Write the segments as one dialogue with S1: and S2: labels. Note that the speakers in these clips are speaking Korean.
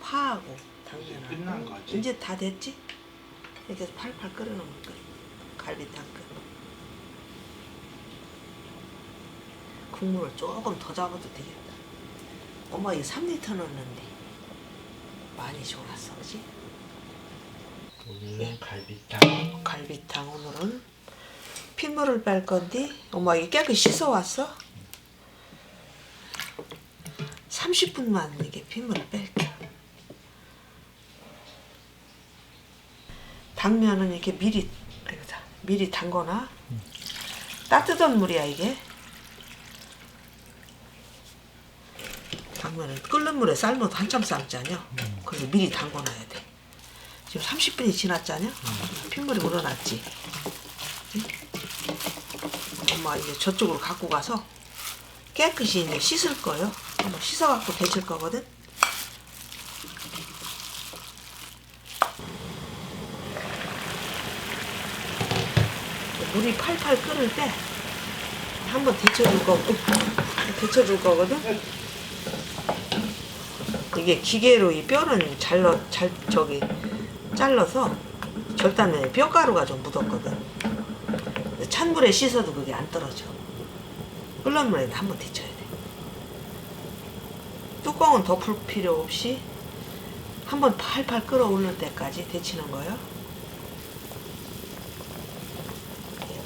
S1: 파하고
S2: 이제 끝난
S1: 당면하고
S2: 거지?
S1: 이제 다 됐지? 이렇게 팔팔 끓여놓은 거 갈비탕 끓. 국물을 조금 더 잡아도 되겠다. 엄마 이거 3리터 넣었는데 많이 졸았어, 그지?
S2: 오늘은 갈비탕.
S1: 갈비탕 오늘은 핏물을 뺄 건데 엄마 이게 깨끗이 씻어왔어? 30분만 이게 핏물을 뺄게. 당면은 이렇게 미리 담거나 따뜻한 물이야 이게. 당면은 끓는 물에 삶아도 한참 삶잖아요. 그래서 미리 담궈놔야 돼. 지금 30분이 지났잖아요. 핏물이 우러났지. 응? 엄마 이제 저쪽으로 갖고 가서 깨끗이 이제 씻을 거예요. 한번 씻어갖고 데칠 거거든. 물이 팔팔 끓을 때 한번 데쳐줄 거거든. 이게 기계로 이 뼈는 잘라서 절단면에 뼈가루가 좀 묻었거든. 찬물에 씻어도 그게 안 떨어져. 끓는 물에 한번 데쳐야 돼. 뚜껑은 덮을 필요 없이 한번 팔팔 끓어오를 때까지 데치는 거예요.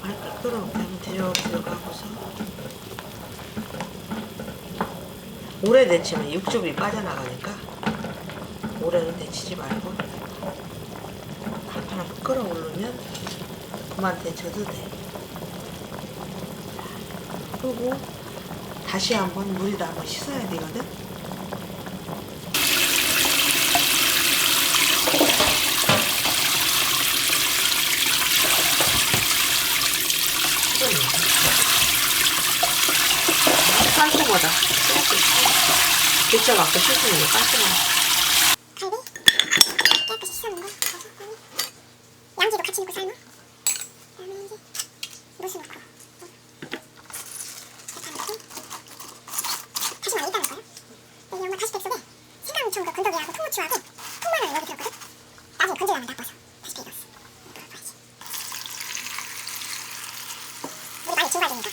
S1: 팔팔 끓어올 때 한번 들어가고서 오래 데치면 육즙이 빠져나가니까 오래는 데치지 말고 팔팔 끓어오르면 그만 데쳐도 돼. 그리고 다시 한번 물에다 한번 씻어야 되거든. 깔끔하다. 데쳐갖고 씻으면 깔끔하다.
S3: 갈비 깨끗이 씻어놓은 거 양지도 같이 넣고 삶아. 그다음에 이제 무스 넣고 다시마 이따 넣을 거야. 여기 엄마 다시팩 속에 생강청 그 건더기하고 통후추하고 통마늘 여기 들었거든. 나중에 건져나면 나빠서 다시팩에 넣었어. 넣어야지. 물이 많이 증발되니까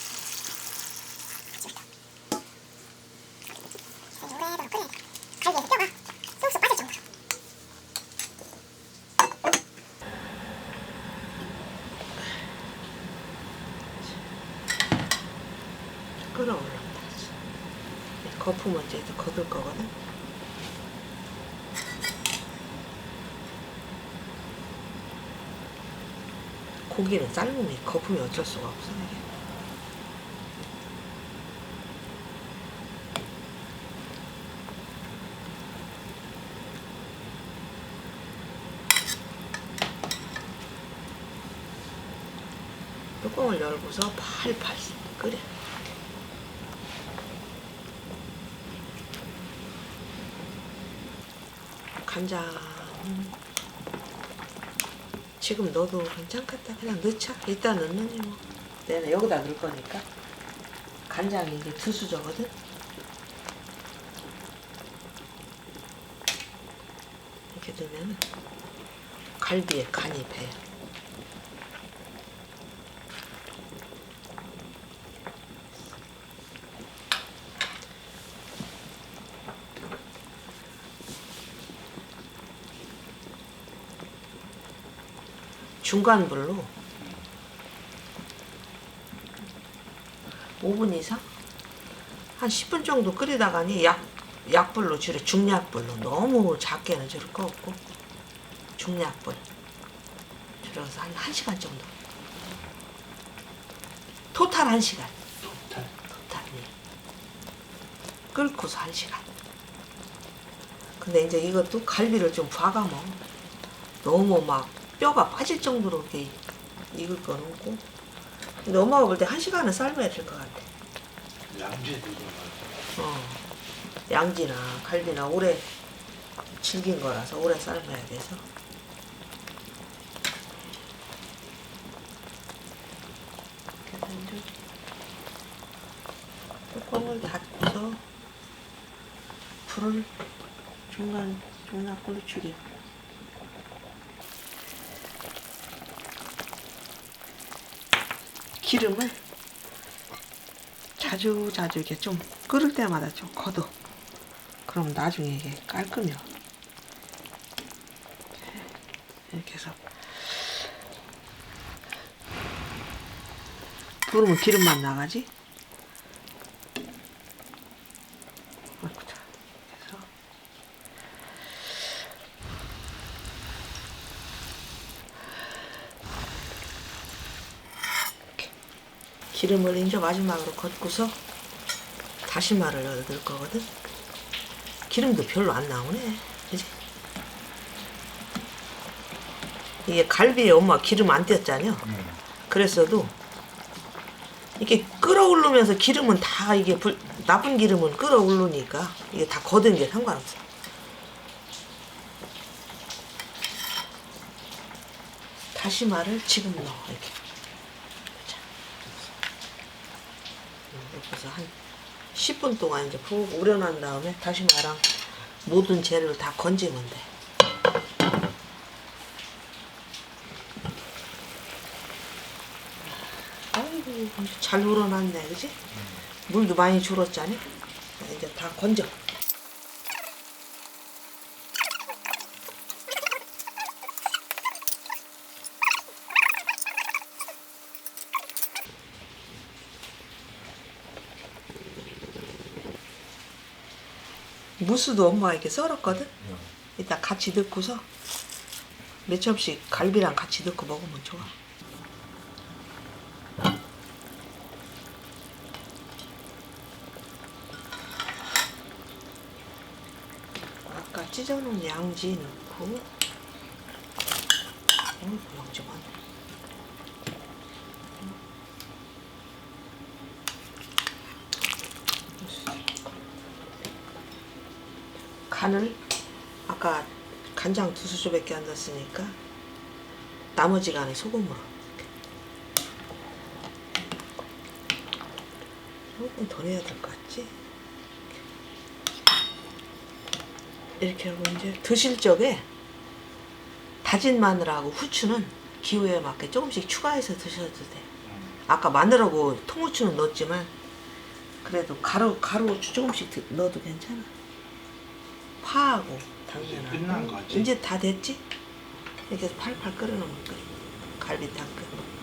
S3: 오래도록 끓여야 돼. 갈비에서 뼈가 쏙쏙 빠질 정도로.
S1: 끓어올랐다. 거품은 이제 걷을 거거든. 고기는 삶으면 거품이 어쩔 수가 없어 이게. 뚜껑을 열고서 팔팔 끓여. 간장 지금 넣어도 괜찮겠다. 그냥 넣자. 이따 넣느니 뭐. 내가 여기다 넣을 거니까. 간장이 이게 두수저거든. 이렇게 넣으면 갈비에 간이 배요. 중간 불로 5분 이상? 한 10분 정도 끓이다가니 약불로 줄여. 중약불로. 너무 작게는 줄일 거 없고 중약불 줄여서 한 1시간 정도. 토탈 1시간. 토탈이 끓고서 1시간. 근데 이제 이것도 갈비를 좀 봐가면 너무 막 뼈가 빠질 정도로 이렇게 익을 건 없고. 근데 엄마가 볼 때 1시간은 삶아야 될 것 같아.
S2: 양지도
S1: 양지나 갈비나 오래 질긴 거라서 오래 삶아야 돼서. 뚜껑을 닫고서 불을 하나 고추기. 기름을 자주 이렇게 좀 끓을 때마다 좀 걷어. 그럼 나중에 이게 깔끔해요. 이렇게 해서 부르면 기름만 나가지. 아이고자. 그래서 이렇게 기름을 이제 마지막으로 걷고서 다시마를 넣을 거거든. 기름도 별로 안 나오네, 그지? 이게 갈비에 엄마 기름 안 띄었잖아요. 그랬어도 이게 끓어오르면서 기름은 다 이게 나쁜 기름은 끓어오르니까 이게 다 걷은 게 상관없어. 다시마를 지금 넣어 이렇게. 자. 그래서 한 10분 동안 이제 푹 우려난 다음에 다시마랑 모든 재료를 다 건지면 돼. 아이고 잘 우러났네, 그지? 물도 많이 줄었잖아. 이제 다 건져. 무스도 엄마가 이렇게 썰었거든? 이따 같이 넣고서 몇 점씩 갈비랑 같이 넣고 먹으면 좋아. 아까 찢어놓은 양지 넣고, 양지 많네. 간을 아까 간장 2수저밖에 안 넣었으니까 나머지 간에 소금으로 조금 더 넣어야 될 것 같지? 이렇게 하고 이제 드실 적에 다진 마늘하고 후추는 기호에 맞게 조금씩 추가해서 드셔도 돼. 아까 마늘하고 통후추는 넣었지만 그래도 가루 후추 조금씩 넣어도 괜찮아. 파하고
S2: 끝난
S1: 당면하고
S2: 거지?
S1: 이제 다 됐지? 이렇게 해서 팔팔 끓여놓으면 돼. 갈비탕 끓여.